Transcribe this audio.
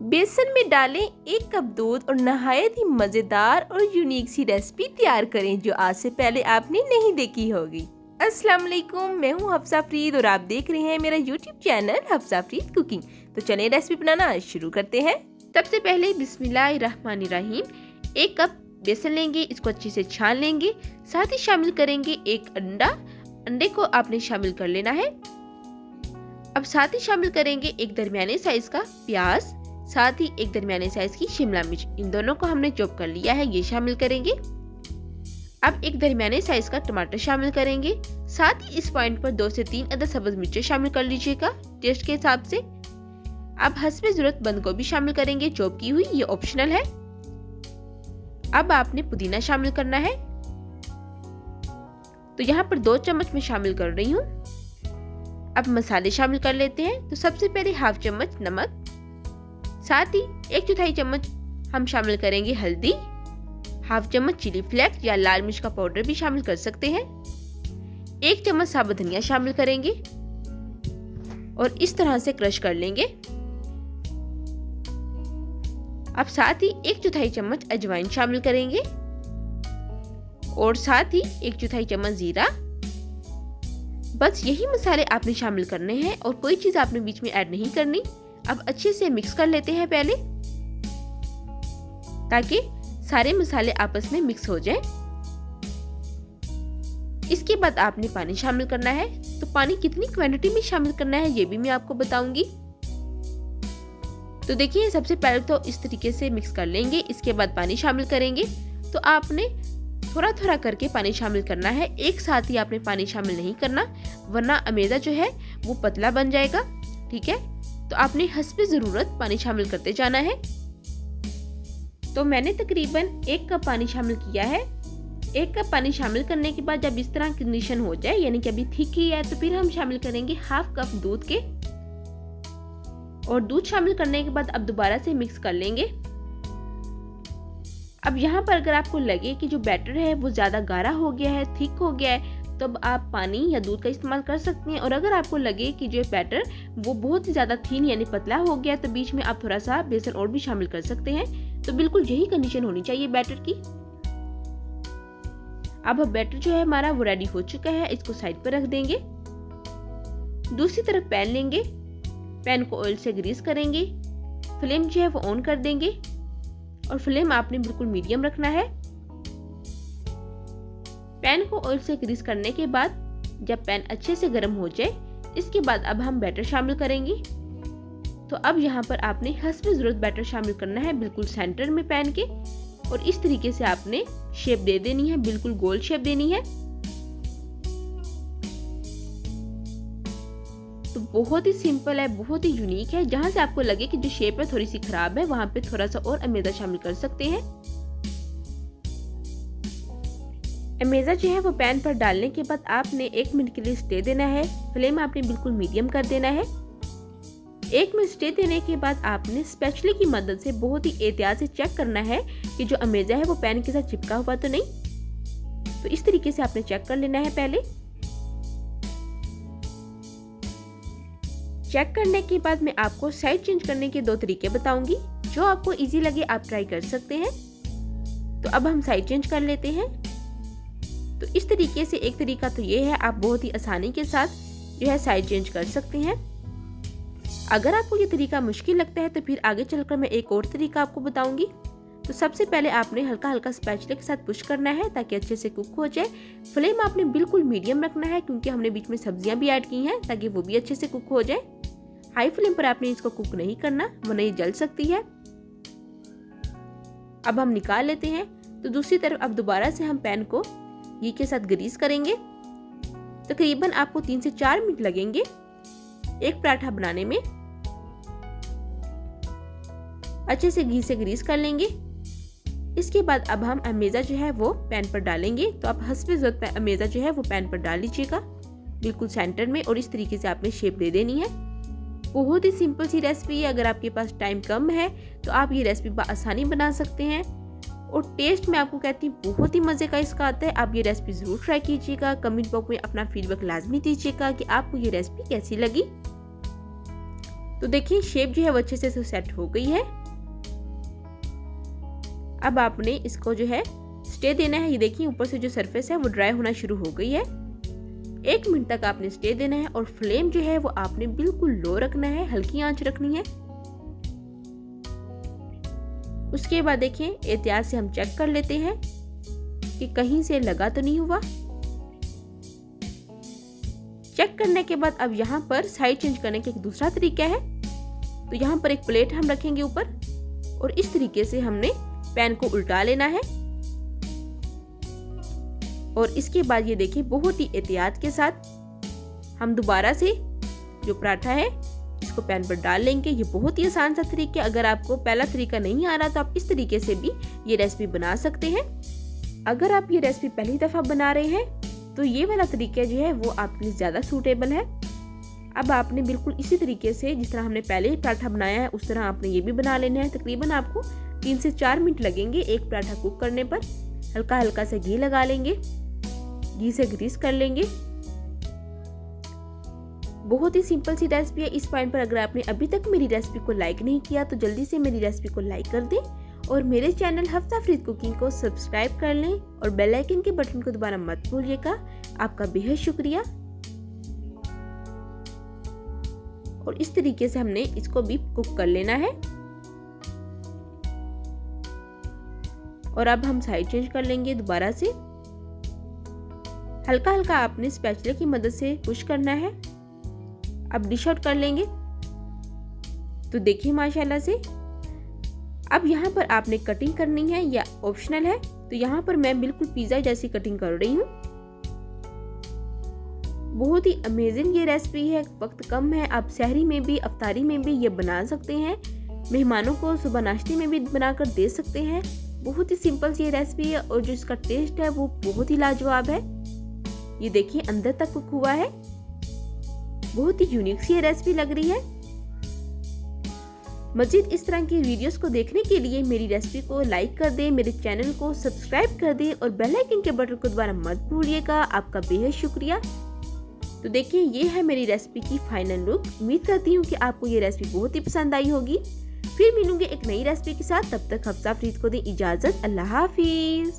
बेसन में डालें 1 कप दूध और नहायत ही मज़ेदार और यूनिक सी रेसिपी तैयार करें जो आज से पहले आपने नहीं देखी होगी। अस्सलाम वालेकुम, मैं हूँ हफ्सा फरीद और आप देख रहे हैं मेरा YouTube channel Hafsa Farid cooking. तो चलें रेसिपी बनाना शुरू करते हैं। सबसे पहले बिस्मिल्लाहिर्रहमानिर्रहीम 1 कप बेसन लेंगे, इसको अच्छे से छान लेंगे। साथ ही शामिल करेंगे 1 अंडे को आपने शामिल कर लेना है। अब साथ ही शामिल करेंगे 1 दरमियाने साइज का प्याज, साथ ही 1 दरमियाने साइज की शिमला मिर्च, इन दोनों को हमने चॉप कर लिया है, ये शामिल करेंगे। अब 1 दरमियाने साइज का टमाटर शामिल करेंगे। साथ ही इस पॉइंट पर 2 से 3 अदद सब्ज मिर्चें शामिल कर लीजिएगा टेस्ट के हिसाब से। अब हस्बे जरूरत बंद गोभी शामिल करेंगे चॉप की हुई, ये ऑप्शनल है। अब आपने पुदीना शामिल करना है, तो यहाँ पर 2 चम्मच मैं शामिल कर रही हूँ। अब मसाले शामिल कर लेते हैं। तो सबसे पहले हाफ चम्मच नमक, साथ ही 1/4 चम्मच हम शामिल करेंगे हल्दी, हाफ चम्मच चिली फ्लेक्स या लाल मिर्च का पाउडर भी शामिल कर सकते हैं। 1 चम्मच साबुत धनिया शामिल करेंगे और इस तरह से क्रश कर लेंगे। अब साथ ही 1/4 चम्मच अजवाइन शामिल करेंगे और साथ ही 1/4 चम्मच जीरा। बस यही मसाले आपने शामिल करने हैं और कोई चीज आपने बीच में ऐड नहीं करनी। अब अच्छे से मिक्स कर लेते हैं पहले, ताकि सारे मसाले आपस में मिक्स हो जाएं। इसके बाद आपने पानी शामिल करना है। तो पानी कितनी क्वांटिटी में शामिल करना है ये भी मैं आपको बताऊंगी। तो देखिए, सबसे पहले तो इस तरीके से मिक्स कर लेंगे, इसके बाद पानी शामिल करेंगे। तो आपने थोड़ा थोड़ा करके पानी शामिल करना है, एक साथ ही आपने पानी शामिल नहीं करना, वरना अमेज़ा जो है वो पतला बन जाएगा। ठीक है, तो आपने हस्बे ज़रूरत पानी शामिल करते जाना है। तो मैंने तकरीबन 1 कप पानी शामिल किया है। 1 कप पानी शामिल करने के बाद जब इस तरह कंडीशन हो जाए, यानी कि अभी थिक ही है, तो फिर हम शामिल करेंगे हाफ कप दूध के। और दूध शामिल करने के बाद अब दोबारा से मिक्स कर लेंगे। अब यहाँ पर अगर आपको लगे कि जो बैटर है वो ज़्यादा गाढ़ा हो गया है, थिक हो गया है, तो अब आप पानी या दूध का इस्तेमाल कर सकते हैं। और अगर आपको लगे कि जो बैटर वो बहुत ही ज़्यादा थीन यानी पतला हो गया, तो बीच में आप थोड़ा सा बेसन और भी शामिल कर सकते हैं। तो बिल्कुल यही कंडीशन होनी चाहिए बैटर की। अब बैटर जो है हमारा वो रेडी हो चुका है, इसको साइड पर रख देंगे। दूसरी तरफ पैन लेंगे, पैन को ऑयल से ग्रीस करेंगे, फ्लेम जो है वो ऑन कर देंगे और फ्लेम आपने बिल्कुल मीडियम रखना है। पैन को ऑयल से ग्रीस करने के बाद जब पैन अच्छे से गर्म हो जाए, इसके बाद अब हम बैटर शामिल करेंगे। तो अब यहाँ पर आपने हस्बे ज़रूरत बैटर शामिल करना है, बिल्कुल सेंटर में पैन के, और इस तरीके से आपने शेप दे देनी है, बिल्कुल गोल शेप देनी है। तो बहुत ही सिंपल है, बहुत ही यूनिक है। जहां से आपको लगे कि जो शेप है थोड़ी सी खराब है, वहां पे थोड़ा सा और अमेज़ा शामिल कर सकते हैं। अमेज़ा जो है वो पैन पर डालने के बाद आपने 1 मिनट के लिए स्टे देना है। फ्लेम आपने बिल्कुल मीडियम कर देना है। 1 मिनट स्टे देने के बाद आपने स्पैचुला की मदद से बहुत ही एहतियात से चेक करना है कि जो अमेज़ा है वो पैन के साथ चिपका हुआ तो नहीं। तो इस तरीके से आपने चेक कर लेना है। पहले चेक करने के बाद मैं आपको साइड चेंज करने के 2 तरीके बताऊंगी, जो आपको इजी लगे आप ट्राई कर सकते हैं। तो अब हम साइड चेंज कर लेते हैं। तो इस तरीके से एक तरीका तो ये है, आप बहुत ही आसानी के साथ जो है साइड चेंज कर सकते हैं। अगर आपको ये तरीका मुश्किल लगता है तो फिर आगे चलकर मैं एक और तरीका आपको बताऊंगी। तो सबसे पहले आपने हल्का हल्का स्पैचुला के साथ पुश करना है ताकि अच्छे से कुक हो जाए। फ्लेम आपने बिल्कुल मीडियम रखना है, क्योंकि हमने बीच में सब्जियां भी ऐड की हैं, ताकि वो भी अच्छे से कुक हो जाए। हाई फ्लेम पर आपने इसको कुक नहीं करना, वरना ये जल सकती है। अब हम निकाल लेते हैं। तो दूसरी तरफ अब दोबारा से हम पैन को घी के साथ ग्रीस करेंगे। तकरीबन आपको 3 से 4 मिनट लगेंगे एक पराठा बनाने में। अच्छे से घी से ग्रीस कर लेंगे। इसके बाद अब हम अमेज़ा जो है वो पैन पर डालेंगे। तो आप हस्बे ज़रूरत अमेज़ा जो है वो पैन पर डाल लीजिएगा, बिल्कुल सेंटर में, और इस तरीके से आपने शेप दे देनी है। बहुत ही सिंपल सी रेसिपी है। अगर आपके पास टाइम कम है तो आप ये रेसिपी बआसानी बना सकते हैं, और टेस्ट मैं आपको कहती हूँ बहुत ही मज़े का इसका आता है। आप ये रेसिपी ज़रूर ट्राई कीजिएगा। कमेंट बॉक्स में अपना फीडबैक लाजमी दीजिएगा कि आपको ये रेसिपी कैसी लगी। तो देखिए शेप जो है वो अच्छे से सेट हो गई है। अब आपने इसको जो है स्टे देना है। ये देखिए ऊपर से जो सरफेस है वो ड्राई होना शुरू हो गई है। 1 मिनट तक आपने स्टे देना है और फ्लेम जो है वो आपने बिल्कुल लो रखना है, हल्की आंच रखनी है। उसके बाद देखें एहतियात से हम चेक कर लेते हैं कि कहीं से लगा तो नहीं हुआ। चेक करने के बाद अब यहाँ पर साइड चेंज करने का एक दूसरा तरीका है। तो यहाँ पर एक प्लेट हम रखेंगे ऊपर और इस तरीके से हमने पैन को उल्टा लेना है। और इसके बाद ये देखिए बहुत ही एहतियात के साथ हम दोबारा से जो पराठा है इसको पैन पर डाल लेंगे। ये बहुत ही आसान सा तरीका। अगर आपको पहला तरीका नहीं आ रहा तो आप इस तरीके से भी ये रेसिपी बना सकते हैं। अगर आप ये रेसिपी पहली दफ़ा बना रहे हैं तो ये वाला तरीका जो है वो आपके लिए ज़्यादा सूटेबल है। अब आपने बिल्कुल इसी तरीके से जिस तरह हमने पहले पराठा बनाया है उस तरह आपने ये भी बना लेना है। तकरीबन आपको 3 से 4 मिनट लगेंगे एक पराठा कुक करने पर। हल्का हल्का सा घी लगा लेंगे, घी से ग्रीस कर लेंगे। बहुत ही सिंपल सी रेसिपी है। इस पॉइंट पर अगर आपने अभी तक मेरी रेसिपी को लाइक नहीं किया तो जल्दी से मेरी रेसिपी को लाइक कर दें और मेरे चैनल हफ्सा फरीद कुकिंग को सब्सक्राइब कर लें और बेल आइकन के बटन को दबाना मत भूलिएगा। आपका बेहद शुक्रिया। और इस तरीके से हमने इसको भी कुक कर लेना है। और अब हम साइड चेंज कर लेंगे दोबारा से। हल्का हल्का आपने स्पैचुला की मदद से पुश करना है। अब डिश आउट कर लेंगे। तो देखिए माशाल्लाह से। अब यहाँ पर आपने कटिंग करनी है या ऑप्शनल है। तो यहाँ पर मैं बिल्कुल पिज्जा जैसी कटिंग कर रही हूँ। बहुत ही अमेजिंग ये रेसिपी है। वक्त कम है, आप सहरी में भी अफ्तारी में भी ये बना सकते हैं। मेहमानों को सुबह नाश्ते में भी बनाकर दे सकते हैं। बहुत ही सिंपल सी ये रेसिपी है और जो इसका टेस्ट है वो बहुत ही लाजवाब है। ये देखिए अंदर तक कुक हुआ है। बहुत ही यूनिक सी ये रेसिपी लग रही है। मजीद इस तरह की वीडियोस को देखने के लिए मेरी रेसिपी को लाइक कर दें, मेरे चैनल को सब्सक्राइब कर दें और बेल आइकन के बटन को दबाना मत भूलिएगा। आपका बेहद शुक्रिया। तो देखिए ये है मेरी रेसिपी की फाइनल लुक। उम्मीद करती हूँ कि आपको ये रेसिपी बहुत ही पसंद आई होगी। फिर मिलूंगी एक नई रेसिपी के साथ। तब तक हफ्सा फरीद को दें इजाजत। अल्लाह हाफिज।